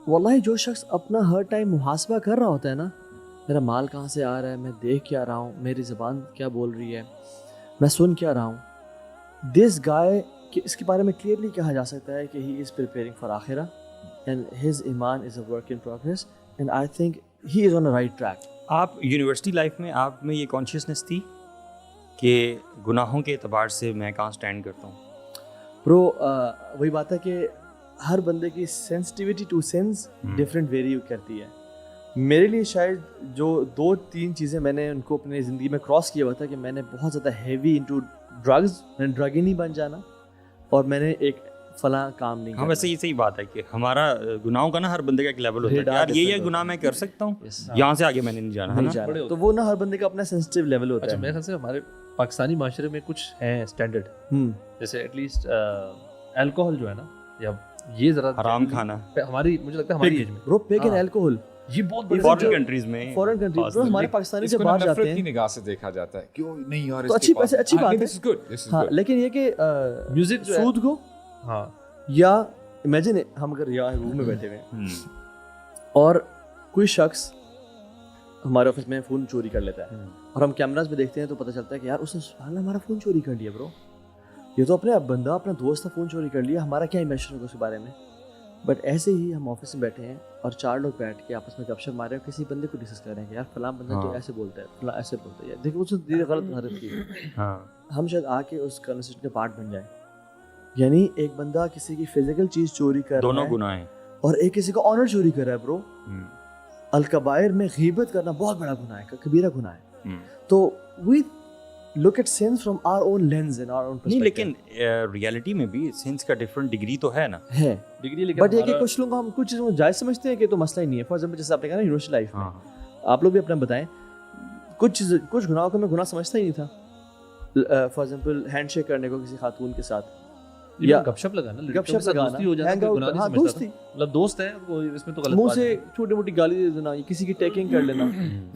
واللہ جو شخص اپنا ہر ٹائم محاسبہ کر رہا ہوتا ہے نا، میرا مال کہاں سے آ رہا ہے، میں دیکھ کیا رہا ہوں، میری زبان کیا بول رہی ہے، میں سن کیا رہا ہوں، دس گائے کہ اس کے بارے میں کلیئرلی کہا جا سکتا ہے کہ ہی از پریپیئرنگ فار آخرہ اینڈ ہز ایمان is a work in progress and I think he is on a right track. آپ یونیورسٹی لائف میں آپ میں یہ کانشیسنس تھی کہ گناہوں کے اعتبار سے میں کہاں اسٹینڈ کرتا ہوں؟ برو وہی بات ہے کہ ہر بندے کی sensitivity to sense different vary کرتی ہے. میرے لیے شاید جو 2-3 چیزیں میں نے ان کو اپنی زندگی میں کراس کیا ہوا تھا کہ میں نے بہت زیادہ ہیوی انٹو ڈرگز، میں نے ڈرگ ہی نہیں بن جانا، اور میں نے ایک فلاں کام نہیں کرنا. ہاں ویسے یہ صحیح بات ہے کہ ہمارا گناہوں کا نا ہر بندے کا ایک لیول ہوتا ہے، یار یہ گناہ میں کر سکتا ہوں، یہاں سے آگے میں نے نہیں جانا. تو وہ نا ہر بندے کا اپنا سینسٹیو لیول ہوتا ہے. میرے خیال سے ہمارے پاکستانی معاشرے میں کچھ ہیں اسٹینڈرڈ، جیسے ایٹ لیسٹ الکوہل جو ہے نا، یا یہ ذرا حرام کھانا ہماری، مجھے لگتا ہے ہماری ایج میں برو پیگ اینڈ الکوہل یہ بہت بڑی فورن کنٹریز میں، فورن کنٹریز میں ہمارے پاکستانی جب باہر جاتے ہیں کی نگاہ سے دیکھا جاتا ہے کہ نہیں یار تو اچھی بات ہے. ہاں لیکن یہ کہ میوزک سود کو، ہاں، یا امیجن ہم اگر یہاں روم میں بیٹھے ہوئے ہیں اور کوئی شخص ہمارے آفس میں فون چوری کر لیتا ہے اور ہم کیمراز میں دیکھتے ہیں تو پتہ چلتا ہے کہ یار اس نے سبحان اللہ ہمارا فون چوری کر لیا. برو یہ تو اپنے بندہ اپنا دوست کا فون چوری کر لیا، ہمارا کیا امیجن ہوگا اس کے بارے میں. بٹ ایسے ہی ہم آفس میں بیٹھے ہیں اور 4 لوگ بیٹھ کے آپس میں گپ شپ مارے اور کسی بندے کو ڈسکس کر رہے ہیں کہ یار فلاں بندہ تو ایسے بولتا ہے، فلاں ایسے بولتا ہے، دیکھو اس نے غلط حرکت کی. ہم شاید آ کے اس کنورسیشن کا پارٹ بن جائیں. یعنی ایک بندہ کسی کی فزیکل چیز چوری کر رہا ہے، دونوں گناہ ہیں، اور ایک کسی کا آنر چوری کر رہا ہے. برو الکبائر میں غیبت کرنا بہت بڑا گناہ ہے، کبیرہ گناہ ہے. تو وی look at sins from our own lens and our own perspective. نہیں لیکن ریالٹی میں بھی سینس کا ڈفرنٹ ڈگری تو ہے نا، ہے ڈگری، لیکن بٹ یہ کہ کچھ لوگ ہم کچھ چیزوں کو جائز سمجھتے ہیں کہ تو مسئلہ ہی نہیں ہے. فار ایگزامپل جیسے آپ نے کہا نا یونیورسٹی لائف میں، آپ لوگ بھی اپنا بتائیں، کچھ گناہوں کو میں گناہ سمجھتا ہی نہیں تھا. فار ایگزامپل ہینڈ شیک کرنے کو کسی خاتون کے ساتھ، یا گپ شپ لگانا، گپ شپ لگانا، ہو جاتا ہے، گناہ نہیں سمجھتا، مطلب دوست ہے وہ، اس میں تو غلط منہ سے چھوٹی موٹی گالی دے دینا، کسی کی ٹیکنگ کر لینا،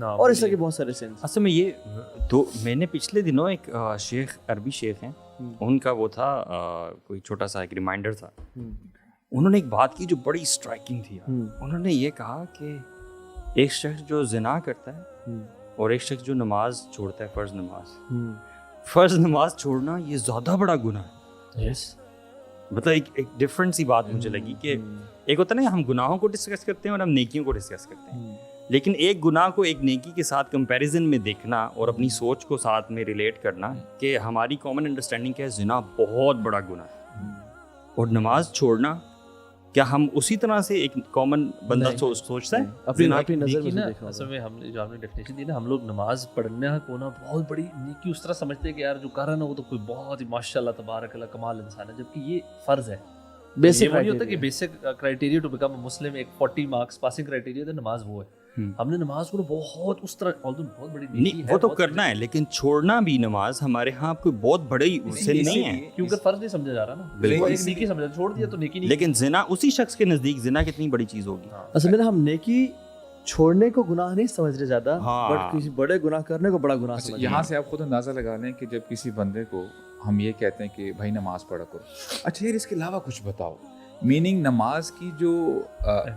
اور اس طرح کے بہت سارے سینس. اصل میں یہ تو میں نے پچھلے دنوں ایک شیخ، عربی شیخ ہیں، ان کا وہ تھا کوئی چھوٹا سا ایک ریمائنڈر تھا. انہوں نے ایک بات کی جو بڑی اسٹرائکنگ تھی. انہوں نے یہ کہا کہ ایک شخص جو زنا کرتا ہے اور ایک شخص جو نماز چھوڑتا ہے، فرض نماز چھوڑنا یہ زیادہ بڑا گناہ ہے. مطلب ایک ڈفرنٹ سی بات مجھے لگی کہ ایک ہوتا ہے نا ہم گناہوں کو ڈسکس کرتے ہیں اور ہم نیکیوں کو ڈسکس کرتے ہیں، لیکن ایک گناہ کو ایک نیکی کے ساتھ کمپیریزن میں دیکھنا اور اپنی سوچ کو ساتھ میں ریلیٹ کرنا کہ ہماری کامن انڈرسٹینڈنگ کیا ہے، زنا بہت بڑا گناہ ہے اور نماز چھوڑنا، کیا ہم اسی طرح سے ایک کامن بندہ سوچتا ہے اپنی نظر میں دیکھا؟ اصل میں ہم نے جو آپ نے ڈیفینیشن دی نا، ہم لوگ نماز پڑھنا کو نا بہت بڑی نیکی اس طرح سمجھتے ہیں کہ یار جو کر رہا ہے نا وہ تو کوئی بہت ہی ماشاء اللہ تبارک اللہ کمال انسان ہے، جبکہ یہ فرض ہے. بیسک نہیں ہوتا کہ بیسک کرائٹیریا ٹو بیکم مسلم ایک 40 مارکس پاسنگ کرائٹیریا تھا، نماز وہ ہے. ہم نے نماز کو بہت اس طرح بہت بڑی نیکی ہے، وہ تو کرنا ہے، لیکن چھوڑنا بھی نماز ہمارے ہاں کوئی بہت بڑی سن نہیں ہے، کیونکہ فرض نہیں سمجھا جا رہا نا، بالکل ایک نیکی سمجھا، چھوڑ دیا تو نیکی نہیں. لیکن زنا اسی شخص کے نزدیک زنا کتنی بڑی چیز ہوگی. اصل میں ہم نیکی چھوڑنے کو گناہ نہیں سمجھ رہے زیادہ، بٹ کسی بڑے گناہ کرنے کو بڑا گناہ سمجھ. یہاں سے آپ خود اندازہ لگا لیں کہ جب کسی بندے کو ہم یہ کہتے ہیں کہ بھائی نماز پڑھا کرو، اچھا یار اس کے علاوہ کچھ بتاؤ، میننگ نماز کی جو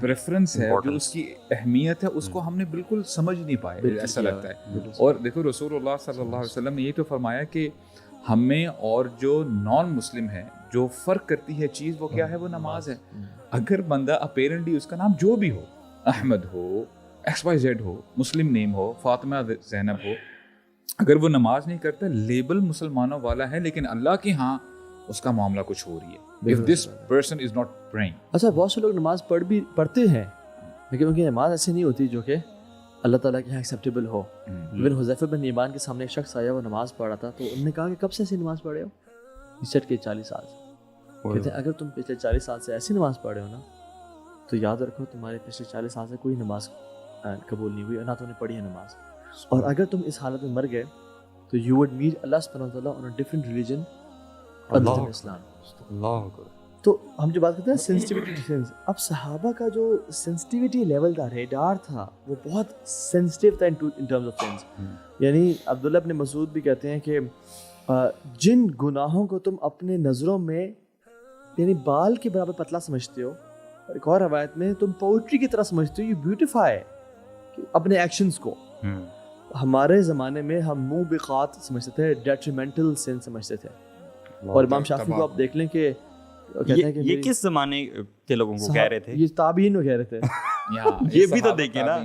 پریفرنس ہے، جو اس کی اہمیت ہے، اس کو ہم نے بالکل سمجھ نہیں پائے، ایسا لگتا ہے. اور دیکھو رسول اللہ صلی اللہ علیہ وسلم نے یہ تو فرمایا کہ ہمیں اور جو نان مسلم ہے جو فرق کرتی ہے چیز، وہ کیا ہے؟ وہ نماز ہے. اگر بندہ اپیرنٹلی اس کا نام جو بھی ہو، احمد ہو، XYZ ہو، مسلم نیم ہو، فاطمہ زینب ہو، اگر وہ نماز نہیں کرتا، لیبل مسلمانوں والا ہے، لیکن اللہ کے ہاں اس کا معاملہ کچھ ہو رہی ہے. If this person is not praying. اچھا بہت سے لوگ نماز پڑھتے ہیں، لیکن ان کی نماز ایسی نہیں ہوتی جو کہ اللہ تعالیٰ کے یہاں ایکسیپٹیبل ہو. ایون حذیفہ بن یمان کے سامنے ایک شخص آیا، وہ نماز پڑھ رہا تھا، تو انہوں نے کہا کہ کب سے ایسی نماز پڑھ رہے ہو؟ اسٹ کے 40 سال سے. کہتے ہیں اگر تم پچھلے 40 سال سے ایسی نماز پڑھ رہے ہو نا، تو یاد رکھو تمہارے پچھلے 40 سال سے کوئی نماز قبول نہیں ہوئی، نہ تو نے پڑھی ہے نماز. اور اگر تم اس حالت میں مر گئے تو یو وڈ میٹ اللہ سبحانہ وتعالیٰ on a different religion other than Islam. تو ہم جو بات کرتے ہیں سینسٹیوٹی ڈیفرنس، اب صحابہ کا جو سینسٹیوٹی لیول تھا، ریڈار تھا، وہ بہت سینسٹیو تھا ان ٹرمز آف سینس. یعنی عبداللہ ابن مسعود بھی کہتے ہیں کہ جن گناہوں کو تم اپنے نظروں میں یعنی بال کے برابر پتلا سمجھتے ہو، اور ایک اور روایت میں تم پوئٹری کی طرح سمجھتے ہو، یو بیوٹیفائی اپنے ایکشنز کو. ہمارے زمانے میں ہم موبقات سمجھتے تھے، ڈیٹریمنٹل سن سمجھتے تھے. اور امام شافعی کو آپ دیکھ لیں کہ کہتے ہیں کہ یہ کس زمانے کے لوگوں کو کہہ رہے تھے؟ یہ تابعین کو کہہ رہے تھے. یہ بھی تو دیکھیں نا.